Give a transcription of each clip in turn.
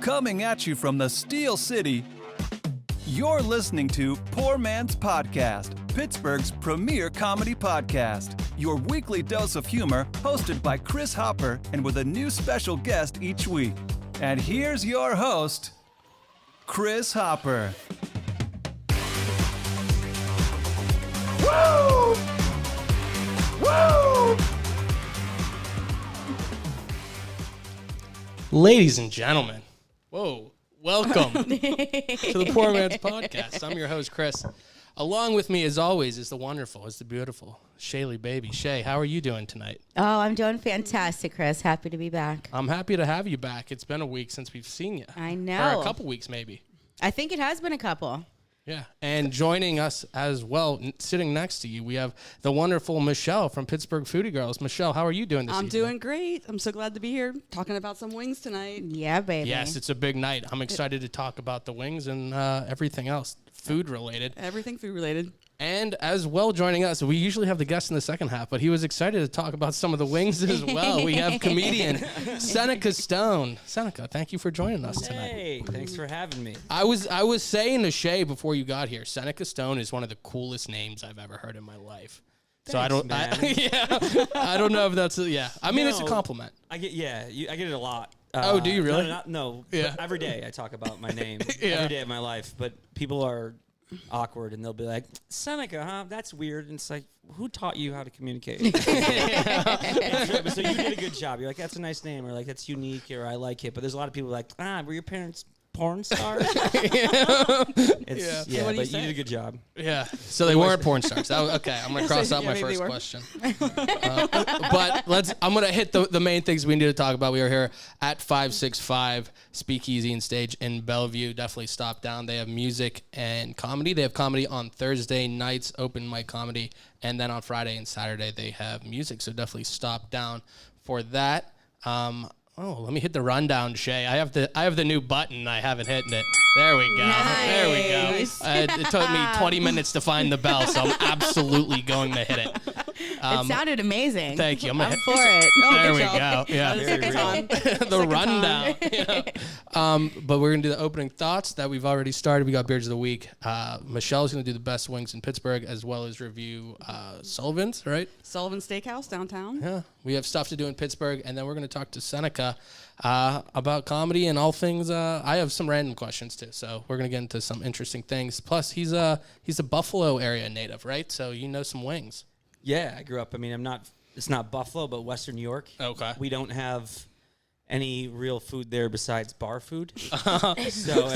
Coming at you from the Steel City, you're listening to Poor Man's Podcast, Pittsburgh's premier comedy podcast. Your weekly dose of humor, hosted by Chris Hopper and with a new special guest each week. And here's your host, Chris Hopper. Woo! Woo! Ladies and gentlemen, welcome to the Poor Man's Podcast. I'm your host, Chris. Along with me, as always, is the wonderful, is the beautiful Shaylee baby. Shay, how are you doing tonight? Oh, I'm doing fantastic, Chris. Happy to be back. I'm happy to have you back. It's been a week since we've seen you. I know. Or a couple weeks, maybe. I think it has been a couple. Yeah, and joining us as well, sitting next to you, we have the wonderful Michelle from Pittsburgh Foodie Girls. Michelle, how are you doing this evening? I'm doing great. I'm so glad to be here talking about some wings tonight. Yeah, baby. Yes, it's a big night. I'm excited to talk about the wings and everything else, food related. Everything food related. And as well joining us, we usually have the guest in the second half, but he was excited to talk about some of the wings as well. We have comedian Senneca Stone. Senneca, thank you for joining us tonight. Hey, thanks for having me. I was saying to Shay before you got here, Senneca Stone is one of the coolest names I've ever heard in my life. So I don't know if that's I mean, it's a compliment. I get it a lot. Oh, do you really? No. Yeah. Every day I talk about my name. Yeah. Every day of my life, but people are awkward and they'll be like, Seneca, huh? That's weird. And it's like, who taught you how to communicate? So you did a good job. You're like, that's a nice name, or like, that's unique, or I like it. But there's a lot of people like, were your parents porn stars? But you did a good job. Yeah. So they weren't porn stars. Okay, I'm gonna cross out my first question. But I'm gonna hit the main things we need to talk about. We are here at 565 Speakeasy and Stage in Bellevue. Definitely stop down. They have music and comedy. They have comedy on Thursday nights, open mic comedy, and then on Friday and Saturday they have music. So definitely stop down for that. Let me hit the rundown, Shay. I have the new button. I haven't hit it. There we go. Nice. There we go. It took me 20 minutes to find the bell, so I'm absolutely going to hit it. It sounded amazing. Thank you. I'm for it. There we go. Yeah. The rundown. But we're going to do the opening thoughts that we've already started. We got Beards of the Week. Michelle's going to do the best wings in Pittsburgh, as well as review Sullivan's, right? Sullivan Steakhouse downtown. Yeah. We have stuff to do in Pittsburgh, and then we're going to talk to Senneca about comedy and all things. I have some random questions, too, so we're going to get into some interesting things. Plus, he's a Buffalo area native, right? So you know some wings. Yeah, I grew up. I mean, it's not Buffalo, but Western New York. Okay. We don't have any real food there besides bar food. So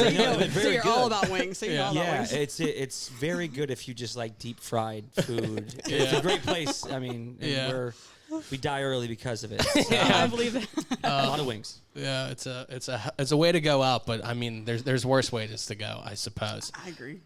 you're all about wings. So you're all about wings. It's very good if you just like deep fried food. It's a great place. I mean, we die early because of it. So, I believe that. A lot of wings. Yeah, it's a way to go out, but I mean, there's worse ways to go, I suppose. I agree.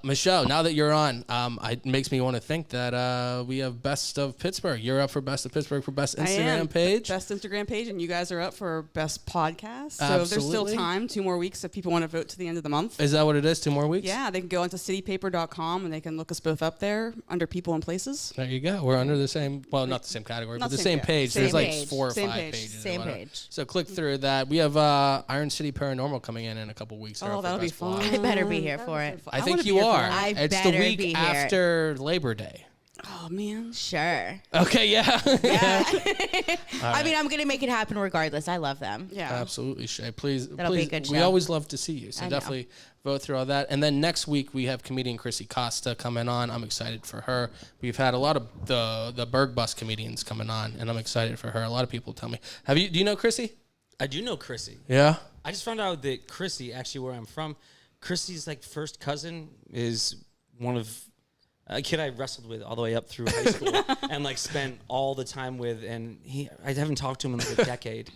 Michelle, now that you're on, it makes me want to think that we have Best of Pittsburgh. You're up for Best of Pittsburgh for Best Instagram page. Best Instagram page, and you guys are up for Best Podcast. So Absolutely. there's still time, 2 more weeks if people want to vote to the end of the month. Is that what it is? 2 more weeks? Yeah, they can go onto citypaper.com and they can look us both up there under people and places. There you go. We're under the same, well, not the same category, but the same page. Same There's like page. 4 or Same 5 page. pages. Same or whatever. page. So click through that. We have Iron City Paranormal coming in a couple weeks. Oh, that'll be fun. I better be here for it. I think you are. It's the better week be here. after Labor Day. Oh, man. Sure. Okay, yeah. Yeah. Right. I mean, I'm going to make it happen regardless. I love them. Yeah. Absolutely, Shay. Please, That'll be a good we show. always love to see you. So I know. definitely vote through all that. And then next week we have comedian Chrissy Costa coming on. I'm excited for her. We've had a lot of the Berg Bus comedians coming on, and I'm excited for her. A lot of people tell me, do you know Chrissy? I do know Chrissy. Yeah. I just found out that Chrissy, actually where I'm from, Chrissy's like first cousin is one of a kid I wrestled with all the way up through high school and like spent all the time with, and I haven't talked to him in like a decade.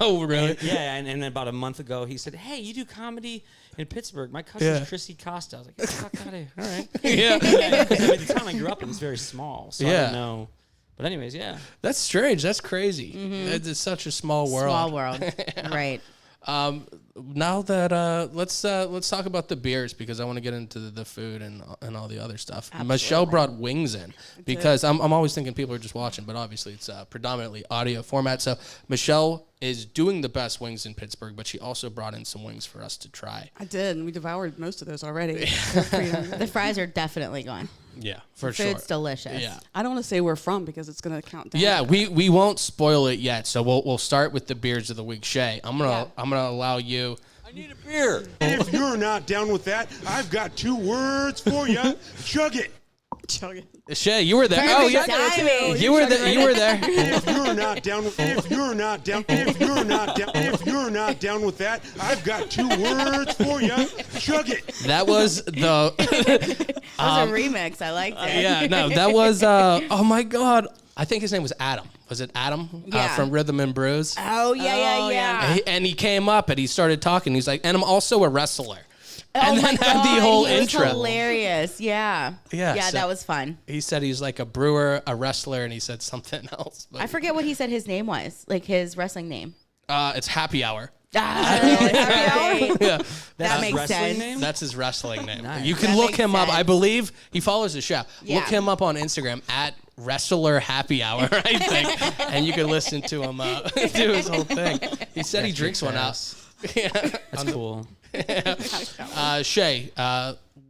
Oh, really? And then about a month ago, he said, "Hey, you do comedy in Pittsburgh. My cousin's Chrissy Costa." I was like, "Get the fuck out of here." All right. Yeah. The town I grew up in is very small, so I don't know. But anyways, yeah. That's strange. That's crazy. Mm-hmm. It's such a small world. Small world. Right. Now that let's talk about the beers, because I want to get into the food and all the other stuff. Absolutely. Michelle brought wings in because I'm always thinking people are just watching, but obviously it's predominantly audio format. So Michelle is doing the best wings in Pittsburgh, but she also brought in some wings for us to try. I did, and we devoured most of those already. The fries are definitely gone. Yeah, for Food's sure. delicious. Yeah. I don't want to say where from because it's going to count down. Yeah, we won't spoil it yet, so we'll start with the beers of the week. Shay, I'm gonna allow you. I need a beer. And if you're not down with that, I've got 2 words for you. Chug it. Chug it. Shay, you were there. Perfect Oh yeah, timing. you were there. You were there. And if you're not down with if you're not down with that, I've got 2 words for you. Chug it. That was the. That was a remix. I liked it. Yeah, no, that was. Oh my God, I think his name was Adam. Was it Adam? Yeah. From Rhythm and Brews. Oh, yeah. And he came up and he started talking. He's like, and I'm also a wrestler. Oh And then had the whole he was intro. hilarious. Yeah. Yeah, Yeah, so- that was fun. He said he's like a brewer, a wrestler, and he said something else. But, I forget what he said his name was, like his wrestling name. it's Happy Hour. Right. Yeah, That makes wrestling sense. name? that's his wrestling name. Nice. You can That look makes him up. sense. I believe he follows the show. Yeah. Look him up on Instagram at Wrestler Happy Hour, I think, and you can listen to him do his whole thing. He said he drinks one out. Yeah. That's cool. Shay,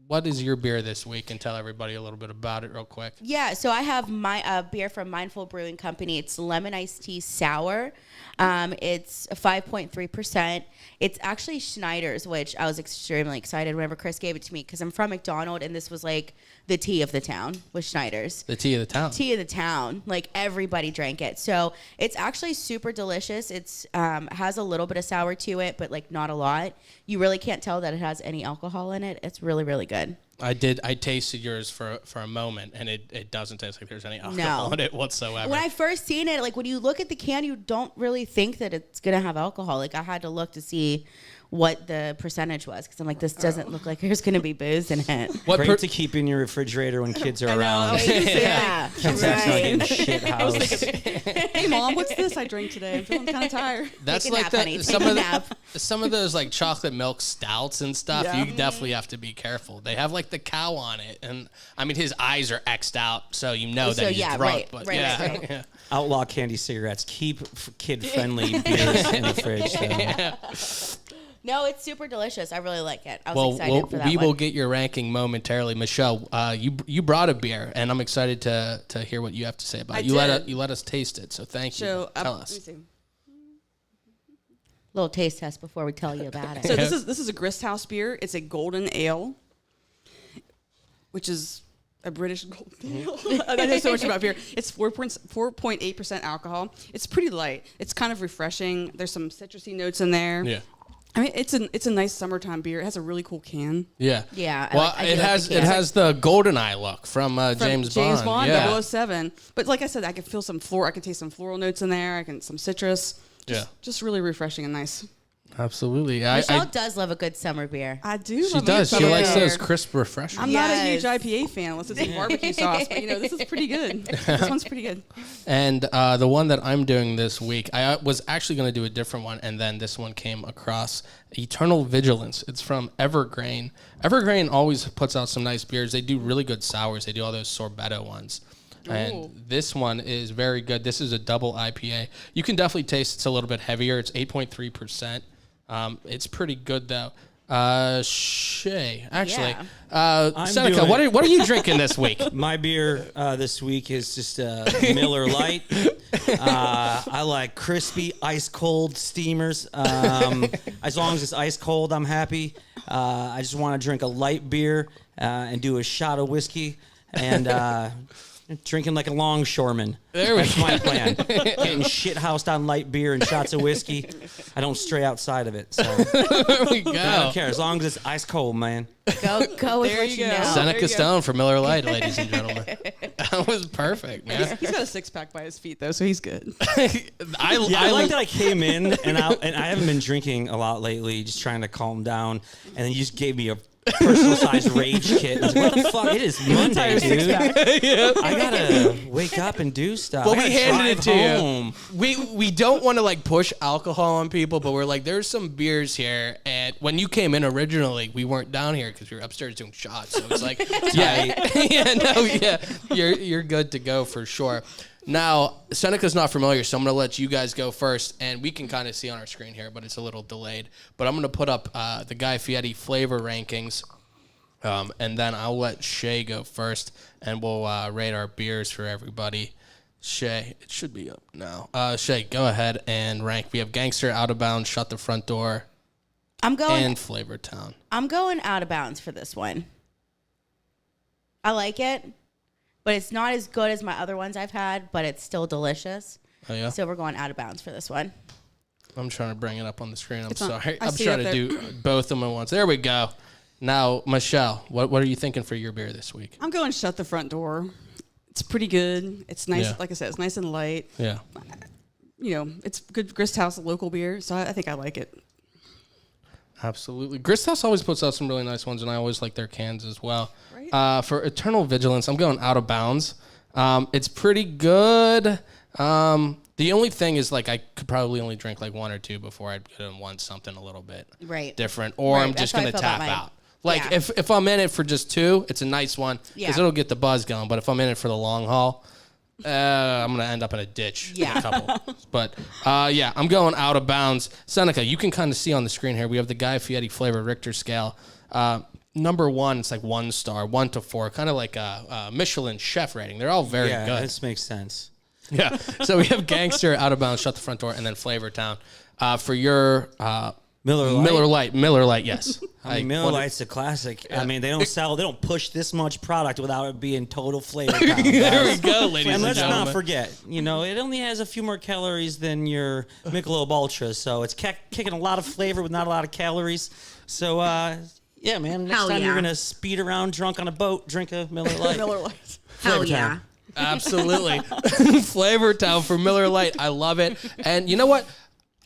what is your beer this week? And tell everybody a little bit about it real quick. Yeah, so I have my beer from Mindful Brewing Company. It's lemon iced tea sour. It's 5.3%. It's actually Schneider's, which I was extremely excited whenever Chris gave it to me because I'm from McDonald, and this was like the tea of the town was Schneider's. The tea of the town. Tea of the town. Like everybody drank it. So it's actually super delicious. It's has a little bit of sour to it, but like not a lot. You really can't tell that it has any alcohol in it. It's really, really good. I tasted yours for a moment, and it doesn't taste like there's any alcohol in it whatsoever. When I first seen it, like when you look at the can, you don't really think that it's gonna have alcohol. Like I had to look to see what the percentage was because I'm like, this doesn't look like there's gonna be booze in it. Great to keep in your refrigerator when kids are around. Yeah, Kids are getting right. shit housed. Hey, Mom, what's this I drank today? I'm feeling kind of tired. That's Take a like nap, the, honey. some Take of a nap. some of those like chocolate milk stouts and stuff. Yeah. You definitely have to be careful. They have like the cow on it, and I mean his eyes are X'd out, so you know So, that he's yeah, drunk. right, But right, yeah, right. yeah. Outlaw candy cigarettes. Keep kid-friendly beers in the fridge. Though. No, it's super delicious. I really like it. I was Well, excited for that we one. will get your ranking momentarily. Michelle, you brought a beer, and I'm excited to hear what you have to say about it. You let us taste it, so thank you. So, Tell let me us. see. Little taste test before we tell you about it. So this is a Grist House beer. It's a golden ale, which is a British golden ale. I know so much about beer. It's 4.8% alcohol. It's pretty light. It's kind of refreshing. There's some citrusy notes in there. Yeah. I mean, it's a nice summertime bear. It has a really cool can. Yeah. Yeah, Well, I do it like has the can. it has the golden eye look from James James Bond, Yeah. 007. But like I said, I can feel some I can taste some floral notes in there. Some citrus. Just really refreshing and nice. Absolutely. Michelle does love a good summer beer. I do. She love does. me She some likes beer. those crisp, refreshing. I'm not a huge Yes. IPA fan unless it's a barbecue sauce, but this is pretty good. This one's pretty good. And the one that I'm doing this week, I was actually going to do a different one, and then this one came across Eternal Vigilance. It's from Evergreen. Evergreen always puts out some nice beers. They do really good sours. They do all those sorbetto ones. And this one is very good. This is a double IPA. You can definitely taste it's a little bit heavier. It's 8.3%. It's pretty good, though. Shay, actually. Senneca, doing- what are you drinking this week? My beer this week is just Miller Lite. I like crispy, ice cold steamers. As long as it's ice cold, I'm happy. I just want to drink a light beer and do a shot of whiskey and drinking like a longshoreman. That's my plan. Getting shit-housed on light beer and shots of whiskey. I don't stray outside of it. So There we go. I don't care as long as it's ice cold, man. Go with There what you you go. know. Seneca Stone for Miller Lite, ladies and gentlemen. That was perfect, man. He's got a six-pack by his feet, though, so he's good. I like that I came in and I haven't been drinking a lot lately, just trying to calm down, and then you just gave me a personal-sized rage kit. I was like, what the fuck? It is Monday, dude. I gotta wake up and do stuff. Well, I we gotta handed it drive to home. you. We don't want to like push alcohol on people, but we're like, there's some beers here. And when you came in originally, we weren't down here because we were upstairs doing shots. So it's like, yeah, you're good to go for sure. Now, Senneca's not familiar, so I'm going to let you guys go first, and we can kind of see on our screen here, but it's a little delayed. But I'm going to put up the Guy Fieri flavor rankings, and then I'll let Shay go first, and we'll rate our beers for everybody. Shay, it should be up now. Shay, go ahead and rank. We have Gangster, Out of Bounds, Shut the Front Door, and Flavor Town. I'm going Out of Bounds for this one. I like it. But it's not as good as my other ones I've had, but it's still delicious. Oh, yeah? So we're going Out of Bounds for this one. I'm trying to bring it up on the screen. I'm sorry. I'm trying to do both of them at once. There we go. Now, Michelle, what are you thinking for your beer this week? I'm going Shut the Front Door. It's pretty good. It's nice. Yeah. Like I said, it's nice and light. Yeah. It's good Grist House local beer, so I think I like it. Absolutely. Grist House always puts out some really nice ones, and I always like their cans as well. Right. For Eternal Vigilance, I'm going Out of Bounds. It's pretty good. The only thing is, like, I could probably only drink, like, one or two before I'd want something a little bit different, or I'm just going to tap out. Like, if I'm in it for just two, it's a nice one, because it'll get the buzz going. But if I'm in it for the long haul, I'm going to end up in a ditch in a couple. But, I'm going Out of Bounds. Seneca, you can kind of see on the screen here, we have the Guy Fieri flavor Richter scale. Number 1, it's like 1 star, 1 to 4, kind of like a Michelin chef rating. They're all very good. Yeah, this makes sense. Yeah. So we have Gangster, Out of Bounds, Shut the Front Door, and then Flavor Town. For your Miller Lite. Miller Lite, yes. Miller Lite's a classic. Yeah. I mean, they don't push this much product without it being total flavor. There we go, ladies and let's gentlemen. not forget, it only has a few more calories than your Michelob Ultra, so it's kicking a lot of flavor with not a lot of calories. So, yeah, man, next time you're going to speed around drunk on a boat, drink a Miller Lite. Miller Lite. Hell yeah. Absolutely. Flavor Town for Miller Lite. I love it. And you know what?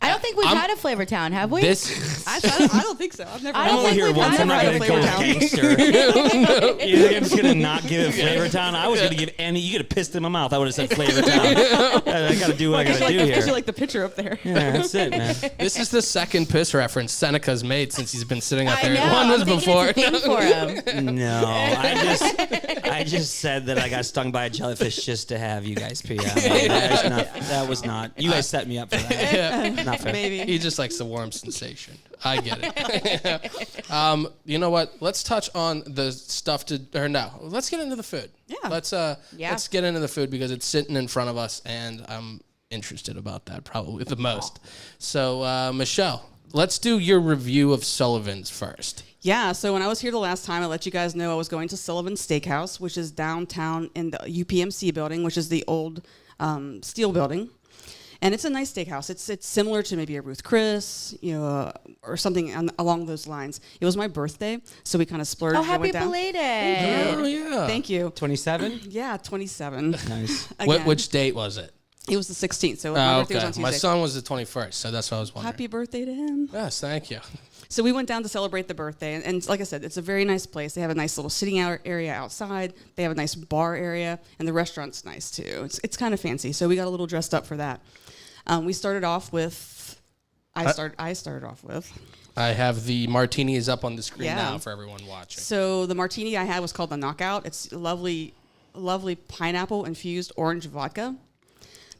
I don't think we've had a Flavor Town, have we? I don't think so. I've never. I don't I'm only think here we've once. I'm not had going to a go Flavor Town. gangster. You think I'm just going to not give it Flavor Town? I was going to give any. You could have pissed in my mouth. I would have said Flavor Town. I got to do what I got to do here. Because you like the picture up there. Yeah, that's it, man. This is the second piss reference Seneca's made since he's been sitting up there. I know, One was I'm thinking before. it's a thing for him. No, I just said that I got stung by a jellyfish just to have you guys pee out. That was not. You guys set me up for that. Yeah. Not fair. Maybe. He just likes the warm sensation. I get it. You know what? Let's touch on the stuff let's get into the food. Yeah. Let's get into the food because it's sitting in front of us and I'm interested about that probably the most. So, Michelle, let's do your review of Sullivan's first. Yeah, so when I was here the last time, I let you guys know I was going to Sullivan Steakhouse, which is downtown in the UPMC building, which is the old steel building. And it's a nice steakhouse. It's similar to maybe a Ruth Chris, or something along those lines. It was my birthday, so we kind of splurged. Oh, happy went down. belated. Oh, yeah. Thank you. 27? Yeah, 27. Nice. Which date was it? It was the 16th, so my birthday was on Tuesday. My son was the 21st, so that's what I was wondering. Happy birthday to him. Yes, thank you. So we went down to celebrate the birthday, and like I said, it's a very nice place. They have a nice little sitting out area outside. They have a nice bar area, and the restaurant's nice too. It's kind of fancy, so we got a little dressed up for that. We started off with. I started off with. I have the martinis up on the screen now for everyone watching. So the martini I had was called the Knockout. It's lovely pineapple infused orange vodka.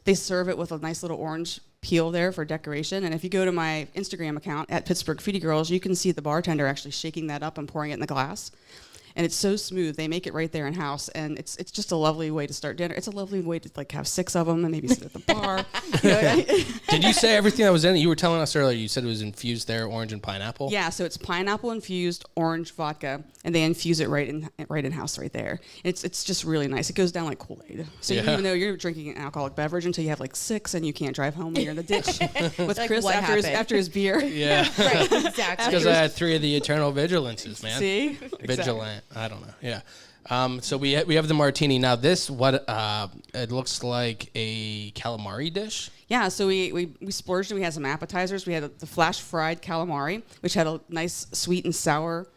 They serve it with a nice little orange peel there for decoration. And if you go to my Instagram account at Pittsburgh Foodie Girls, you can see the bartender actually shaking that up and pouring it in the glass. And it's so smooth. They make it right there in house, and it's just a lovely way to start dinner. It's a lovely way to have 6 of them and maybe sit at the bar. Did you say everything that was in it? You were telling us earlier. You said it was infused there, orange and pineapple. Yeah, so it's pineapple infused orange vodka, and they infuse it right in house right there. It's just really nice. It goes down like Kool-Aid. So even though you're drinking an alcoholic beverage until you have 6 and you can't drive home when you're in the ditch with Chris after his beer. Yeah, right, exactly. Because I had 3 of the Eternal Vigilances, man. See, Vigilant. I don't know. Yeah. So we have the martini now. This it looks like a calamari dish. Yeah. So we splurged and we had some appetizers. We had the flash fried calamari, which had a nice sweet and sour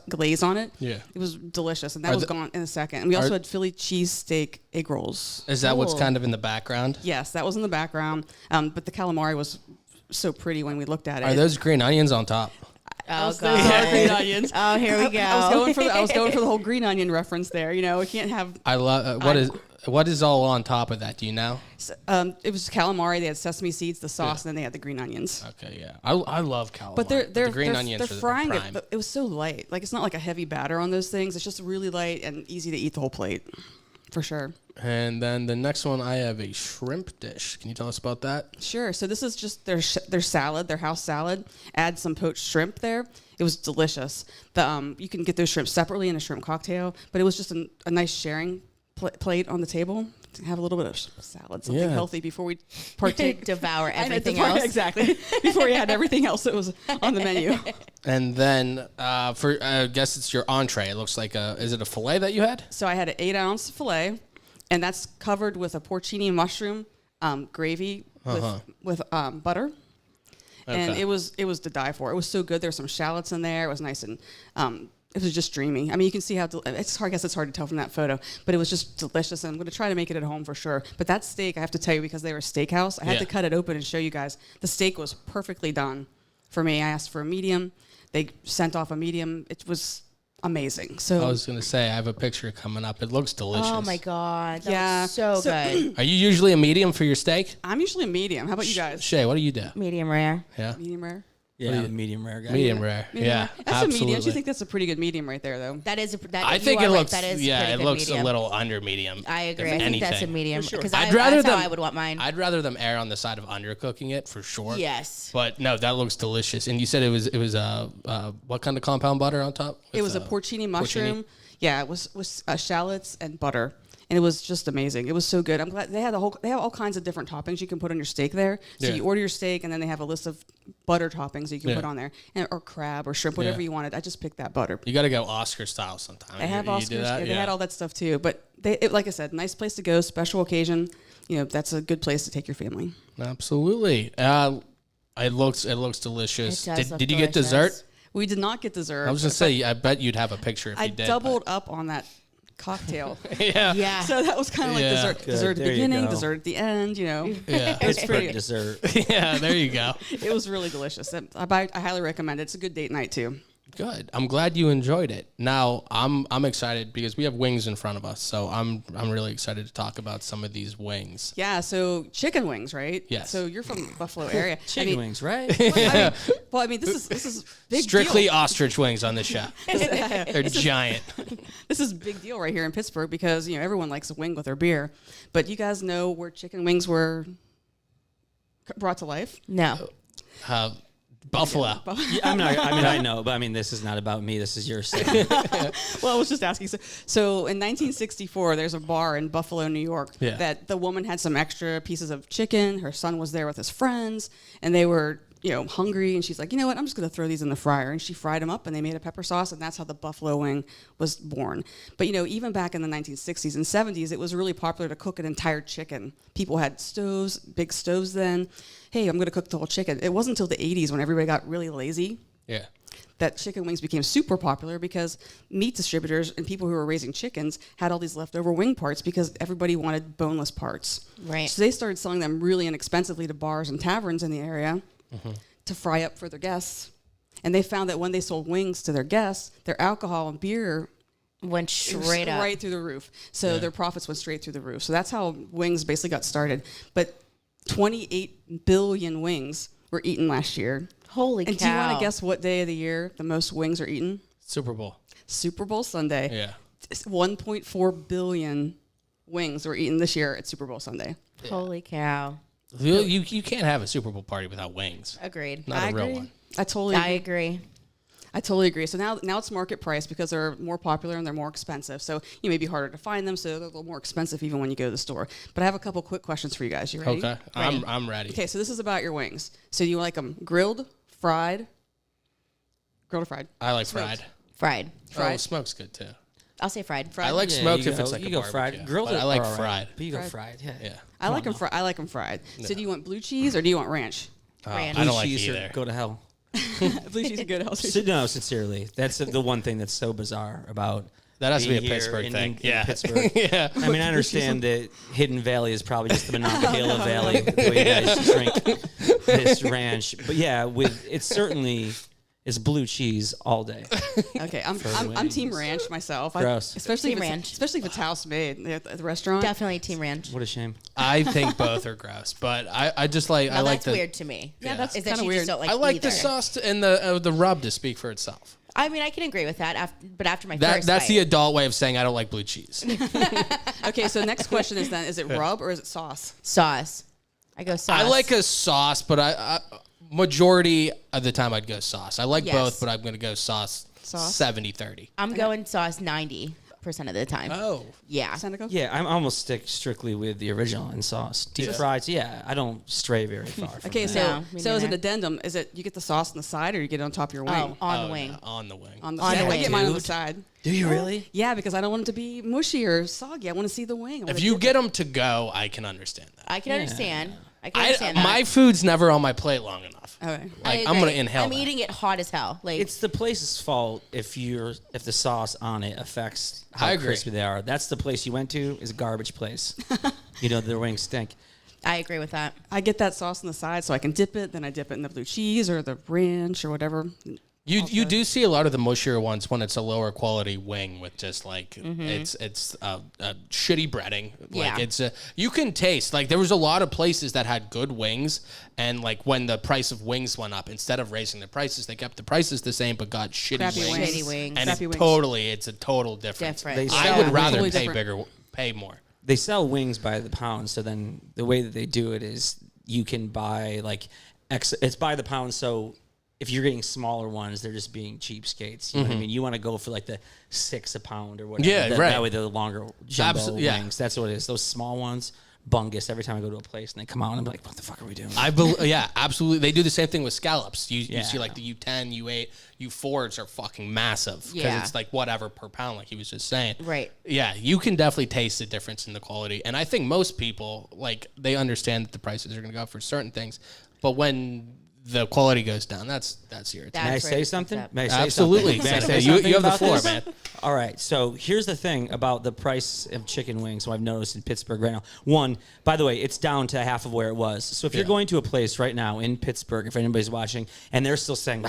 glaze on it. Yeah. It was delicious, and that was gone in a second. And we also had Philly cheesesteak egg rolls. Is that what's kind of in the background? Yes, that was in the background. But the calamari was so pretty when we looked at it. Are those green onions on top? Oh, Those are green onions. Oh, here we go. I was going for the whole green onion reference there. You know, we can't have. I love what is all on top of that? Do you know? It was calamari. They had sesame seeds, the sauce, and then they had the green onions. Okay, yeah, I love calamari. But they're the green onions they're are the frying prime. it. But it was so light. Like it's not like a heavy batter on those things. It's just really light and easy to eat the whole plate, for sure. And then the next one, I have a shrimp dish. Can you tell us about that? Sure. So this is just their salad, their house salad. Add some poached shrimp there. It was delicious. You can get those shrimp separately in a shrimp cocktail, but it was just a nice sharing plate on the table to have a little bit of salad, something healthy before we partake. Devour everything else. Exactly. Before you had everything else that was on the menu. And then I guess it's your entree. It looks like is it a fillet that you had? So I had an 8-ounce fillet, and that's covered with a porcini mushroom gravy with butter. And Okay. it was to die for. It was so good. There were some shallots in there. It was nice and it was just dreamy. I mean, you can see how it's hard. I guess it's hard to tell from that photo, but it was just delicious. And I'm going to try to make it at home for sure. But that steak, I have to tell you, because they were a steakhouse, I had to cut it open and show you guys. The steak was perfectly done for me. I asked for a medium. They sent off a medium. It was amazing. So I was going to say, I have a picture coming up. It looks delicious. Oh my God. That Yeah. looks so good. Are you usually a medium for your steak? I'm usually a medium. How about you guys? Shay, what do you do? Medium rare. Yeah. Medium rare. Yeah, I'm a medium rare guy. Medium rare. Medium Yeah, rare. That's absolutely. a medium. Do you think that's a pretty good medium right there, though? That is. I you think are it right. looks. That is Yeah, pretty it good looks medium. a little under medium. I agree. if I think that's a anything. medium. For sure. Because I'd rather that's how them- I would want mine. I'd rather them err on the side of undercooking it for sure. Yes. But no, that looks delicious. And you said it was what kind of compound butter on top? It was a porcini mushroom. Yeah, it was shallots and butter, and it was just amazing. It was so good. I'm glad they have all kinds of different toppings you can put on your steak there. So Yeah. you order your steak, and then they have a list of butter toppings that you can Yeah. put on there, or crab or shrimp, whatever Yeah. you wanted. I just picked that butter. You got to go Oscar style sometime. They have You do Oscars. that? They had all that stuff too. But like I said, nice place to go, special occasion. You know, that's a good place to take your family. Absolutely. It looks delicious. It does look did you get delicious. dessert? We did not get dessert. I was gonna say, I bet you'd have a picture if I you did. doubled up on that cocktail. Yeah. Yeah. So that was kind of like Yeah. dessert. Good. Dessert at the There you beginning, go. dessert at the end, you know. Yeah. It was pretty. Dessert. Yeah. There you go. It was really delicious. I highly recommend it. It's a good date night too. Good. I'm glad you enjoyed it. Now I'm excited because we have wings in front of us, so I'm really excited to talk about some of these wings. Yeah, so chicken wings, right? Yes. So you're from the Buffalo area. Chicken wings, right? Well, I mean, this is big Strictly deal. ostrich wings on this show. They're giant. This is a big deal right here in Pittsburgh because everyone likes a wing with their beer. But you guys know where chicken wings were brought to life? No. Buffalo. Yeah, I know, but this is not about me. This is your segment. Well, I was just asking. So in 1964, there's a bar in Buffalo, New York, Yeah. that the woman had some extra pieces of chicken. Her son was there with his friends, and they were, hungry. And she's like, you know what? I'm just going to throw these in the fryer. And she fried them up, and they made a pepper sauce, and that's how the buffalo wing was born. But, even back in the 1960s and 70s, it was really popular to cook an entire chicken. People had stoves, big stoves then. Hey, I'm going to cook the whole chicken. It wasn't until the 80s when everybody got really lazy Yeah. that chicken wings became super popular because meat distributors and people who were raising chickens had all these leftover wing parts because everybody wanted boneless parts. Right. So they started selling them really inexpensively to bars and taverns in the area to fry up for their guests. And they found that when they sold wings to their guests, their alcohol and beer Went straight up. right through the roof. So their profits went straight through the roof. So that's how wings basically got started. But 28 billion wings were eaten last year. Holy And cow. do you want to guess what day of the year the most wings are eaten? Super Bowl. Super Bowl Sunday. Yeah. 1.4 billion wings were eaten this year at Super Bowl Sunday. Holy cow. You can't have a Super Bowl party without wings. Agreed. Not a real one. I totally agree. I totally agree. So now it's market price because they're more popular and they're more expensive. So you may be harder to find them, so they're a little more expensive even when you go to the store. But I have a couple quick questions for you guys. You ready? Okay. I'm ready. Okay, so this is about your wings. So do you like them grilled, fried? Grilled or fried? I like Smoked. fried. Fried. Fried. Oh, smoke's good too. I'll say fried. I like Yeah, smoked you if go- it's like you a go barbecue. fried. Grilled but are I like all right. fried. But you go Fried. fried, yeah. Yeah. I like them. I like them fried. So do you want blue cheese or do you want ranch? Ranch. I don't like Cheese or either. Go to hell. Blue cheese is good. No, sincerely. That's the one thing that's so bizarre about That has to be a being here Pittsburgh in- thing. in Yeah. Pittsburgh. Yeah. I mean, I understand that Hidden Valley is probably just the Monongahela Valley, the way you guys drink this ranch. But yeah, it's certainly is blue cheese all day. Okay, I'm Team Ranch myself. Gross. Especially Team if Ranch. especially if it's house made at the restaurant. Definitely Team Ranch. What a shame. I think both are gross, but I just like Now I like that's the weird to me. Yeah, that's Is that kind of you weird. just don't like I like either. the sauce and the rub to speak for itself. I mean, I can agree with that, but after my That's first the bite. adult way of saying I don't like blue cheese. Okay, so next question is then: is it rub or is it sauce? Sauce. I go sauce. I like a sauce, but I majority of the time I'd go sauce. I like Yes. both, but I'm going to go sauce. Sauce? 70-30. I'm going sauce 90% of the time. Oh. Yeah. Senneca? Yeah, I'm almost stick strictly with the original in sauce. Deep fried, I don't stray very far from Okay, that. so No, me as an neither. addendum, is it you get the sauce on the side or you get it on top of your wing? Oh, on Oh, the wing. no, on the wing. On the on the I wing. get mine on the Dude. side. Do you really? Yeah, because I don't want it to be mushy or soggy. I want to see the wing. I If wanna you dip get them to go, I can understand that. I can understand. I can understand that. My food's never on my plate long enough. it. Okay. I Like, I'm gonna agree. inhale I'm that. eating it hot as hell. Like It's the place's fault if the sauce on it affects how I agree. crispy they are. That's the place you went to is a garbage place. Their wings stink. I agree with that. I get that sauce on the side so I can dip it. Then I dip it in the blue cheese or the ranch or whatever. You do see a lot of the mushier ones when it's a lower quality wing with just like it's shitty breading. Yeah. Like you can taste like there was a lot of places that had good wings, and like when the price of wings went up, instead of raising the prices, they kept the prices the same but got shitty Crappy wings. wings. Shitty wings. And Crappy wings. it's a total difference. Different. They I sell- would rather Totally pay different. pay more. They sell wings by the pound, so then the way that they do it is you can buy it's by the pound, so if you're getting smaller ones, they're just being cheapskates. You know what I mean? You want to go for like the 6 a pound or whatever. Yeah, that, right. That way, the longer jumbo yeah. wings. That's what it is. Those small ones, bungus. Every time I go to a place and they come out, and I'm like, what the fuck are we doing? Yeah, absolutely. They do the same thing with scallops. You Yeah. see like the U10, U8, U4s are fucking massive because Yeah. it's like whatever per pound, like he was just saying. Right. Yeah, you can definitely taste the difference in the quality, and I think most people like they understand that the prices are going to go up for certain things, but when the quality goes down, that's irritating. That's May I where say it something? picks up. May I say Absolutely. something? May I Seneca, say you something have the about floor, this? man. All right. So here's the thing about the price of chicken wings. What I've noticed in Pittsburgh right now. One, by the way, it's down to half of where it was. So if you're going to a place right now in Pittsburgh, if anybody's watching, and they're still saying,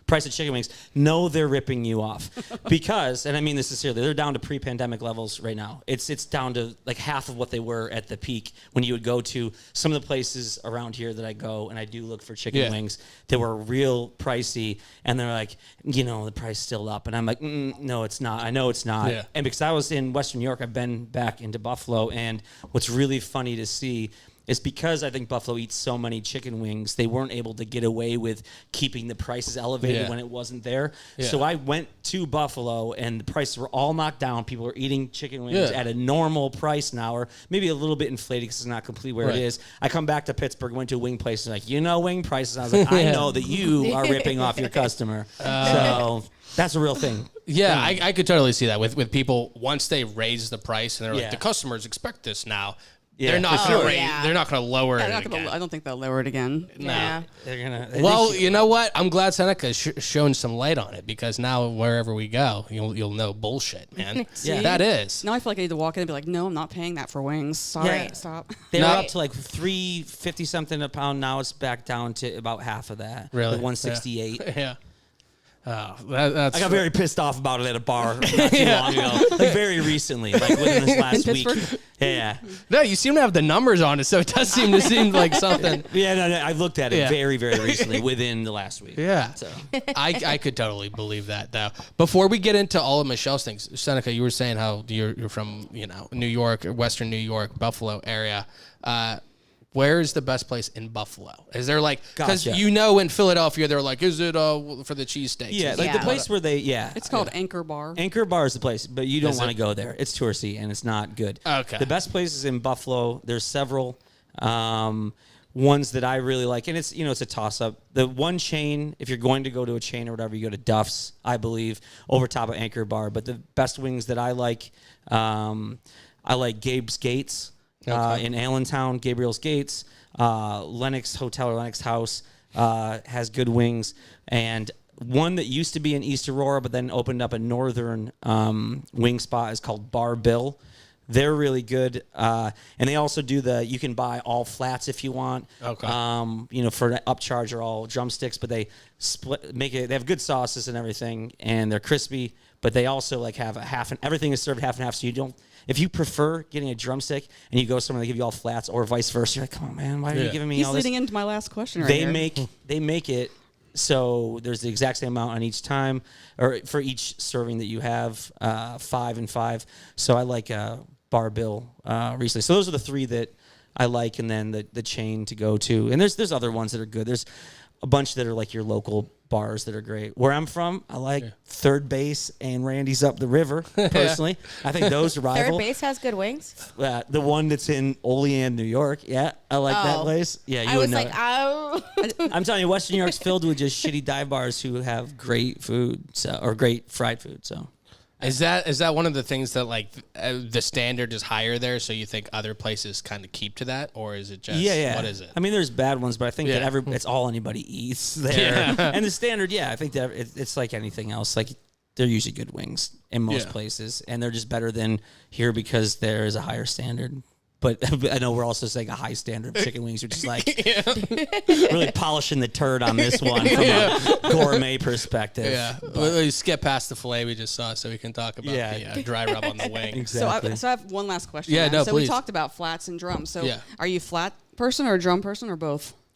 price of chicken wings, know they're ripping you off. Because, and I mean this sincerely, they're down to pre-pandemic levels right now. It's down to like half of what they were at the peak when you would go to some of the places around here that I go, and I do look for chicken wings that were real pricey, and they're like, the price still up, and I'm like, no, it's not. I know it's not. Yeah. And because I was in Western New York, I've been back into Buffalo, and what's really funny to see is because I think Buffalo eats so many chicken wings, they weren't able to get away with keeping the prices elevated when it wasn't there. Yeah. So I went to Buffalo, and the prices were all knocked down. People are eating chicken wings at a normal price now, or maybe a little bit inflated because it's not completely where it is. I come back to Pittsburgh, went to a wing place, and like, wing prices. I was like, I know that you are ripping off your customer. So that's a real thing. Yeah, I could totally see that with people once they raise the price and they're like, Yeah. the customers expect this now. Yeah, they're not for going to sure. They're not going to lower Yeah, it they're not again. gonna, I don't think they'll lower it again. Yeah. They're gonna. Well, you know what? I'm glad Seneca's shown some light on it because now wherever we go, you'll know bullshit, man. Yeah. That is. Now I feel like I need to walk in and be like, no, I'm not paying that for wings. Sorry, Yeah. stop. They No. were up to like $3.50 something a pound. Now it's back down to about half of that. Really? Like 168. Yeah. Oh, that's. I got very pissed off about it at a bar not too long ago. Like very recently, like within this last week. Pittsburgh? Yeah. No, you seem to have the numbers on it, so it does seem like something. Yeah, no, I looked at it Yeah. very, very recently within the last week. Yeah. So I could totally believe that, though. Before we get into all of Michelle's things, Seneca, you were saying how you're from, New York, Western New York, Buffalo area. Where is the best place in Buffalo? Is there because Gotcha. in Philadelphia, they're like, is it for the cheesesteaks? yeah, like Yeah. the place where they It's called Anchor Bar. Anchor Bar is the place, but you don't Is want to it? go there. It's touristy and it's not good. Okay. The best places in Buffalo, there's several ones that I really like, and it's it's a toss up. The one chain, if you're going to go to a chain or whatever, you go to Duff's, I believe, over top of Anchor Bar. But the best wings that I like Gabe's Gates in Allentown, Gabriel's Gates, Lennox Hotel or Lennox House has good wings, and one that used to be in East Aurora but then opened up a northern wing spot is called Bar Bill. They're really good, and they also do you can buy all flats if you want. Okay. For an upcharge or all drumsticks, but they make it. They have good sauces and everything, and they're crispy. But they also like have everything is served half and half, so you don't. If you prefer getting a drumstick and you go somewhere they give you all flats, or vice versa, you're like, come on, man, why are you giving me He's all this? leading into my last question. Right They here. make it so there's the exact same amount on each time, or for each serving that you have, 5 and 5. So I like Bar Bill recently. So those are the 3 that I like, and then the chain to go to. And there's other ones that are good. There's a bunch that are like your local bars that are great. Where I'm from, I like Third Base and Randy's up the river, personally. I think those rival. Third Base has good wings. The one that's in Olean, New York. Yeah, I like that place. Yeah, you would know. I'm telling you, Western New York's filled with just shitty dive bars who have great food, or great fried food. So, is that one of the things that like the standard is higher there, so you think other places kind of keep to that, or is it just what is it? I mean, there's bad ones, but I think that it's all anybody eats there. And the standard, I think that it's like anything else. Like they're usually good wings in most places, and they're just better than here because there is a higher standard. But I know we're also saying a high standard of chicken wings, which is like really polishing the turd on this one from a gourmet perspective. Yeah, we'll skip past the filet we just saw so we can talk about the dry rub on the wing. Exactly. So I have one last question. Yeah, then. no, So please. we talked about flats and drums. So are you a flat person or a drum person or both?